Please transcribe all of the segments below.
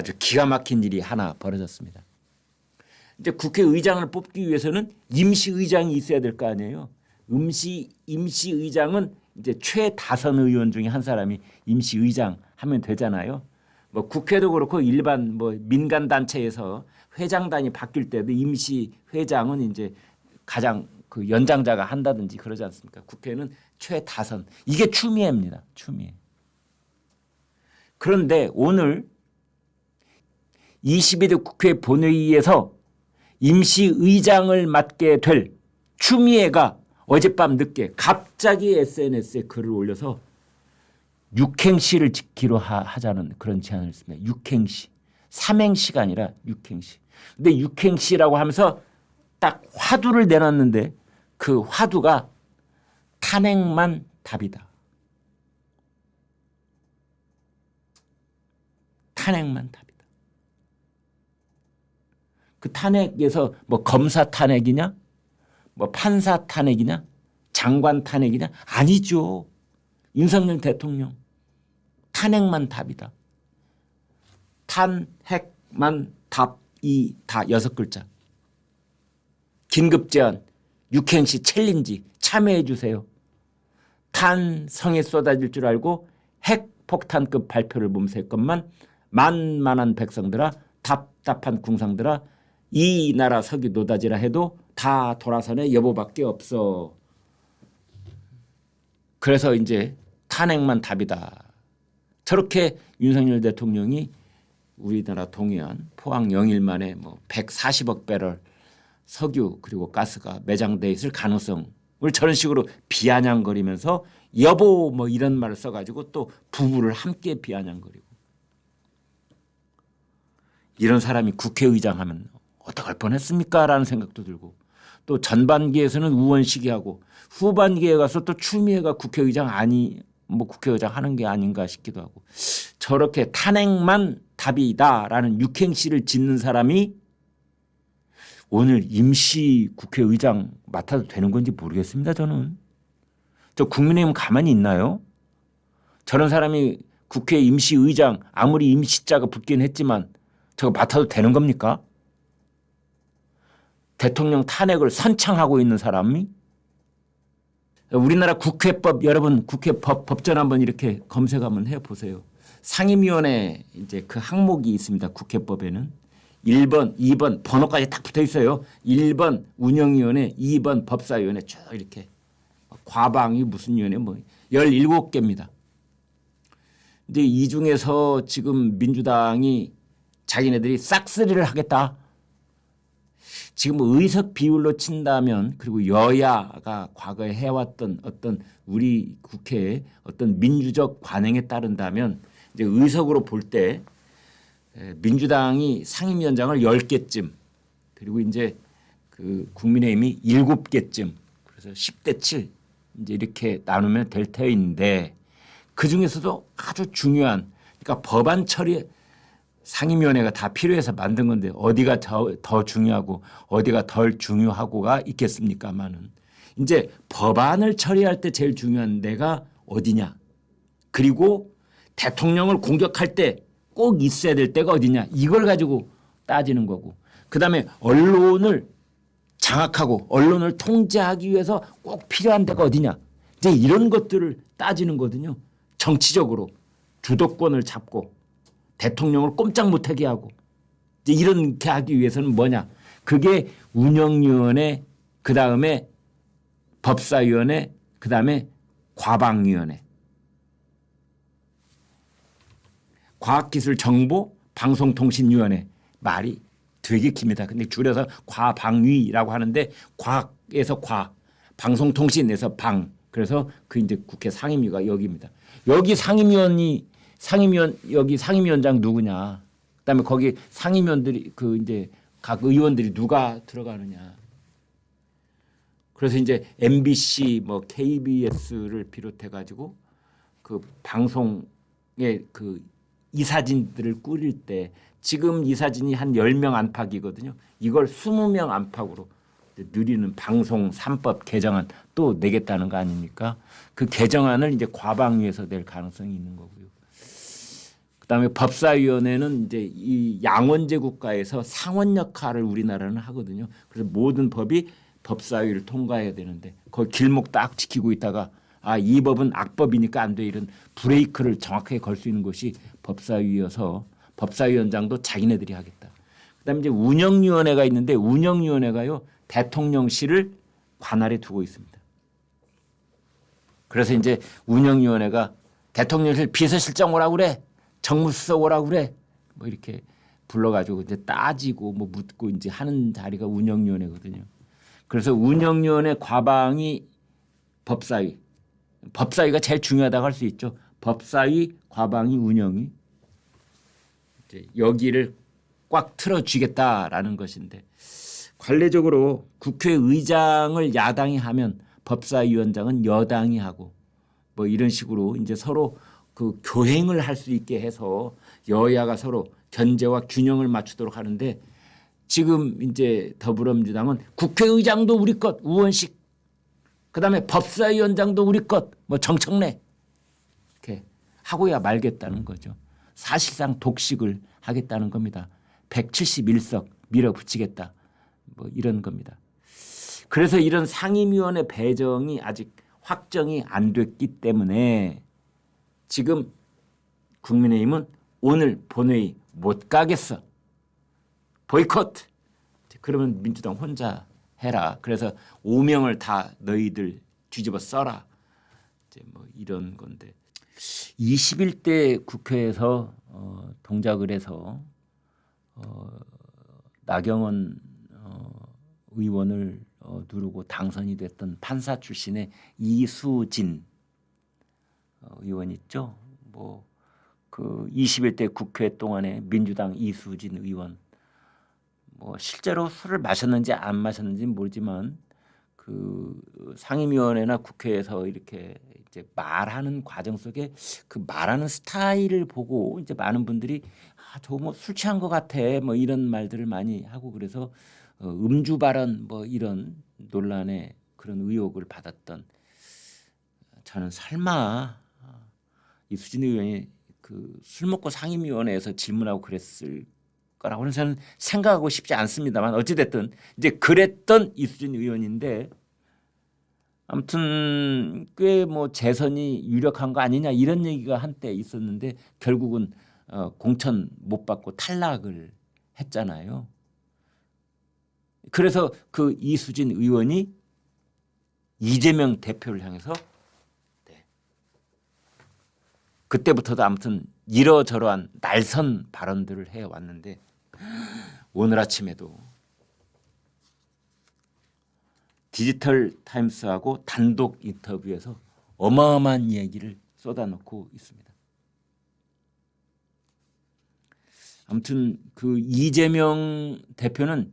아주 기가 막힌 일이 하나 벌어졌습니다. 이제 국회의장을 뽑기 위해서는 임시의장이 있어야 될 거 아니에요. 임시의장은 이제 최다선 의원 중에 한 사람이 임시의장 하면 되잖아요. 뭐 국회도 그렇고 일반 뭐 민간 단체에서 회장단이 바뀔 때도 임시회장은 이제 가장 그 연장자가 한다든지 그러지 않습니까? 국회는 최다선. 이게 추미애입니다. 추미애. 그런데 오늘 22대 국회 본회의에서 임시의장을 맡게 될 추미애가 어젯밤 늦게 갑자기 SNS에 글을 올려서 육행시를 짓기로 하자는 그런 제안을 했습니다. 육행시. 삼행시가 아니라 육행시. 근데 육행시라고 하면서 딱 화두를 내놨는데 그 화두가 탄핵만 답이다. 탄핵만 답이다. 그 탄핵에서 뭐 검사 탄핵이냐, 뭐 판사 탄핵이냐, 장관 탄핵이냐? 아니죠. 윤석열 대통령 탄핵만 답이다. 탄핵만 답이다. 6글자. 긴급 제안, 육행시 챌린지 참여해 주세요. 탄성에 쏟아질 줄 알고 핵폭탄급 발표를 몸살 것만 만만한 백성들아, 답답한 궁상들아, 이 나라 석유 노다지라 해도 다 돌아서네 여보밖에 없어. 그래서 이제 탄핵만 답이다. 저렇게 윤석열 대통령이 우리나라 동해안 포항 영일 만에 뭐 140억 배럴 석유 그리고 가스가 매장돼 있을 가능성을 저런 식으로 비아냥거리면서 여보 뭐 이런 말을 써가지고 또 부부를 함께 비아냥거리고, 이런 사람이 국회의장 하면 어떡할 뻔했습니까? 라는 생각도 들고, 또 전반기에서는 우원식이하고 후반기에 가서 또 추미애가 국회의장 뭐 국회의장 하는 게 아닌가 싶기도 하고, 저렇게 탄핵만 답이다라는 육행시를 짓는 사람이 오늘 임시 국회의장 맡아도 되는 건지 모르겠습니다. 저는. 저 국민의힘 가만히 있나요? 저런 사람이 국회 임시의장, 아무리 임시자가 붙긴 했지만 저거 맡아도 되는 겁니까? 대통령 탄핵을 선창하고 있는 사람이? 우리나라 국회법, 여러분 국회법 법전 한번 이렇게 검색 한번 해보세요. 상임위원회 이제 그 항목이 있습니다. 국회법에는 1번, 2번 번호까지 딱 붙어 있어요. 1번 운영위원회, 2번 법사위원회 쭉 이렇게. 과방위 무슨 위원회 뭐 17개입니다. 근데 이 중에서 지금 민주당이 자기네들이 싹쓸이를 하겠다. 지금 의석 비율로 친다면, 그리고 여야가 과거에 해왔던 어떤 우리 국회의 어떤 민주적 관행에 따른다면, 이제 의석으로 볼 때 민주당이 상임위원장을 10개쯤, 그리고 이제 그 국민의힘이 7개쯤, 그래서 10대 7 이제 이렇게 나누면 될 터인데, 그 중에서도 아주 중요한, 그러니까 법안 처리 상임위원회가 다 필요해서 만든 건데 어디가 더 중요하고 어디가 덜 중요하고가 있겠습니까만은, 이제 법안을 처리할 때 제일 중요한 데가 어디냐, 그리고 대통령을 공격할 때 꼭 있어야 될 때가 어디냐, 이걸 가지고 따지는 거고, 그다음에 언론을 장악하고 언론을 통제하기 위해서 꼭 필요한 데가 어디냐, 이제 이런 것들을 따지는 거거든요. 정치적으로 주도권을 잡고 대통령을 꼼짝 못하게 하고, 이제 이렇게 하기 위해서는 뭐냐, 그게 운영위원회, 그다음에 법사위원회, 그다음에 과방위원회, 과학기술정보방송통신위원회, 말이 되게 깁니다. 근데 줄여서 과방위라고 하는데, 과학에서 과, 방송통신에서 방, 그래서 그 이제 국회 상임위가 여기입니다. 여기 여기 상임위원장 누구냐, 그다음에 거기 상임위원들이 그 이제 각 의원들이 누가 들어가느냐. 그래서 이제 MBC 뭐 KBS를 비롯해 가지고 그 방송의 그 이사진들을 꾸릴 때, 지금 이사진이 한 10명 안팎이거든요. 이걸 20명 안팎으로 늘리는 방송 3법 개정안 또 내겠다는 거 아닙니까? 그 개정안을 이제 과방위에서 낼 가능성이 있는 거고요. 그다음에 법사위원회는 이제 이 양원제 국가에서 상원 역할을 우리나라는 하거든요. 그래서 모든 법이 법사위를 통과해야 되는데 거기 길목 딱 지키고 있다가 이 법은 악법이니까 안 돼, 이런 브레이크를 정확하게 걸 수 있는 것이 법사위여서 법사위원장도 자기네들이 하겠다. 그다음에 이제 운영위원회가 있는데 운영위원회가요 대통령실을 관할에 두고 있습니다. 그래서 이제 운영위원회가 대통령실 비서실장 오라고 그래, 정무수석 오라고 그래, 뭐 이렇게 불러가지고 이제 따지고 뭐 묻고 이제 하는 자리가 운영위원회거든요. 그래서 운영위원회 과방이 법사위, 법사위가 제일 중요하다고 할 수 있죠. 법사위 과방이 운영위, 이제 여기를 꽉 틀어주겠다라는 것인데, 관례적으로 국회의장을 야당이 하면 법사위원장은 여당이 하고 뭐 이런 식으로 이제 서로 그 교행을 할 수 있게 해서 여야가 서로 견제와 균형을 맞추도록 하는데, 지금 이제 더불어민주당은 국회의장도 우리 것 우원식, 그다음에 법사위원장도 우리 것 뭐 정청래 이렇게 하고야 말겠다는 거죠. 사실상 독식을 하겠다는 겁니다. 171석 밀어붙이겠다 뭐 이런 겁니다. 그래서 이런 상임위원회 배정이 아직 확정이 안 됐기 때문에 지금 국민의힘은 오늘 본회의 못 가겠어, 보이콧. 그러면 민주당 혼자 해라. 그래서 5명을 다 너희들 뒤집어 써라. 이제 뭐 이런 건데, 21대 국회에서 동작을 해서 나경원 의원을 누르고 당선이 됐던 판사 출신의 이수진 의원 있죠. 뭐 그 21대 국회 동안에 민주당 이수진 의원, 뭐 실제로 술을 마셨는지 안 마셨는지 모르지만 그 상임위원회나 국회에서 이렇게 이제 말하는 과정 속에 그 말하는 스타일을 보고 이제 많은 분들이 저 뭐 술 취한 것 같아 뭐 이런 말들을 많이 하고, 그래서 음주 발언 뭐 이런 논란에 그런 의혹을 받았던, 저는 설마 이수진 의원이 그 술 먹고 상임위원회에서 질문하고 그랬을 거라고는 저는 생각하고 싶지 않습니다만, 어찌됐든 이제 그랬던 이수진 의원인데, 아무튼 꽤 뭐 재선이 유력한 거 아니냐 이런 얘기가 한때 있었는데 결국은 공천 못 받고 탈락을 했잖아요. 그래서 그 이수진 의원이 이재명 대표를 향해서 그때부터도 아무튼 이러저러한 날선 발언들을 해왔는데, 오늘 아침에도 디지털 타임스하고 단독 인터뷰에서 어마어마한 이야기를 쏟아놓고 있습니다. 아무튼 그 이재명 대표는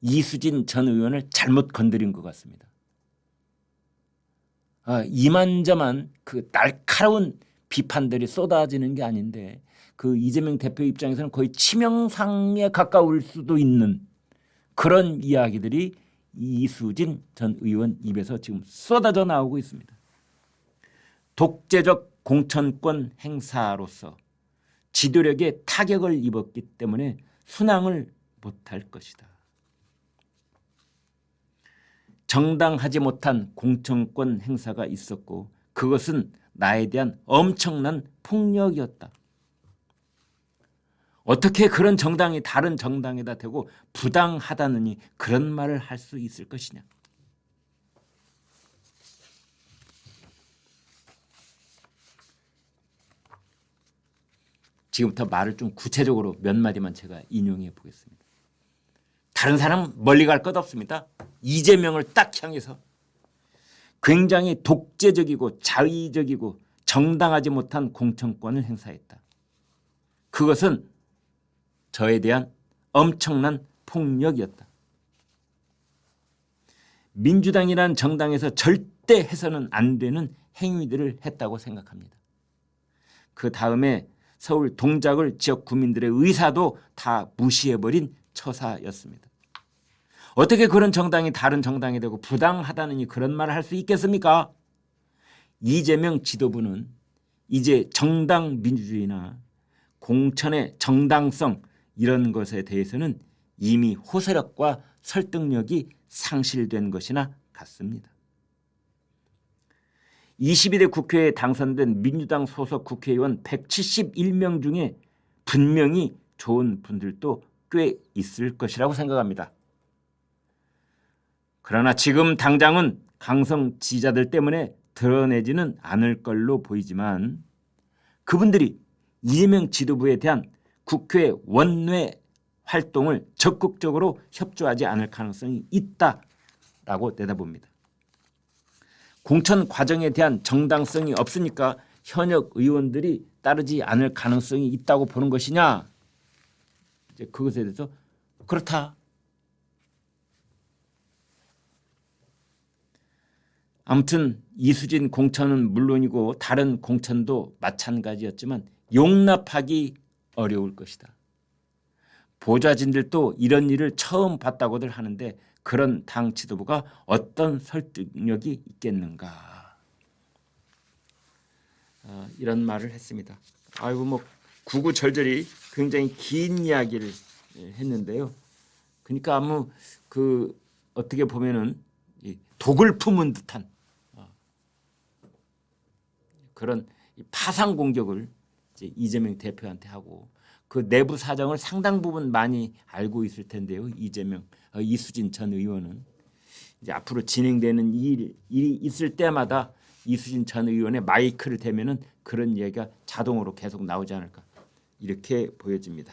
이수진 전 의원을 잘못 건드린 것 같습니다. 이만저만 그 날카로운 비판들이 쏟아지는 게 아닌데, 그 이재명 대표 입장에서는 거의 치명상에 가까울 수도 있는 그런 이야기들이 이수진 전 의원 입에서 지금 쏟아져 나오고 있습니다. 독재적 공천권 행사로서 지도력에 타격을 입었기 때문에 순항을 못할 것이다. 정당하지 못한 공천권 행사가 있었고 그것은 나에 대한 엄청난 폭력이었다. 어떻게 그런 정당이 다른 정당에다 대고 부당하다느니 그런 말을 할 수 있을 것이냐. 지금부터 말을 좀 구체적으로 몇 마디만 제가 인용해 보겠습니다. 다른 사람 멀리 갈 것 없습니다. 이재명을 딱 향해서 굉장히 독재적이고 자의적이고 정당하지 못한 공천권을 행사했다. 그것은 저에 대한 엄청난 폭력이었다. 민주당이라는 정당에서 절대 해서는 안 되는 행위들을 했다고 생각합니다. 그 다음에 서울 동작을 지역 구민들의 의사도 다 무시해버린 처사였습니다. 어떻게 그런 정당이 다른 정당이 되고 부당하다느니 그런 말을 할 수 있겠습니까? 이재명 지도부는 이제 정당 민주주의나 공천의 정당성 이런 것에 대해서는 이미 호소력과 설득력이 상실된 것이나 같습니다. 22대 국회에 당선된 민주당 소속 국회의원 171명 중에 분명히 좋은 분들도 꽤 있을 것이라고 생각합니다. 그러나 지금 당장은 강성 지지자들 때문에 드러내지는 않을 걸로 보이지만 그분들이 이재명 지도부에 대한 국회 원외 활동을 적극적으로 협조하지 않을 가능성이 있다라고 내다봅니다. 공천 과정에 대한 정당성이 없으니까 현역 의원들이 따르지 않을 가능성이 있다고 보는 것이냐? 이제 그것에 대해서 그렇다. 아무튼 이수진 공천은 물론이고 다른 공천도 마찬가지였지만 용납하기 어려울 것이다. 보좌진들도 이런 일을 처음 봤다고들 하는데 그런 당 지도부가 어떤 설득력이 있겠는가. 이런 말을 했습니다. 아이고 뭐 구구절절히 굉장히 긴 이야기를 했는데요. 그러니까 아무 그 어떻게 보면은 독을 품은 듯한 그런 파상 공격을 이제 이재명 대표한테 하고 그 내부 사정을 상당 부분 많이 알고 있을 텐데요. 이수진 전 의원은 이제 앞으로 진행되는 일이 있을 때마다 이수진 전 의원의 마이크를 대면은 그런 얘기가 자동으로 계속 나오지 않을까 이렇게 보여집니다.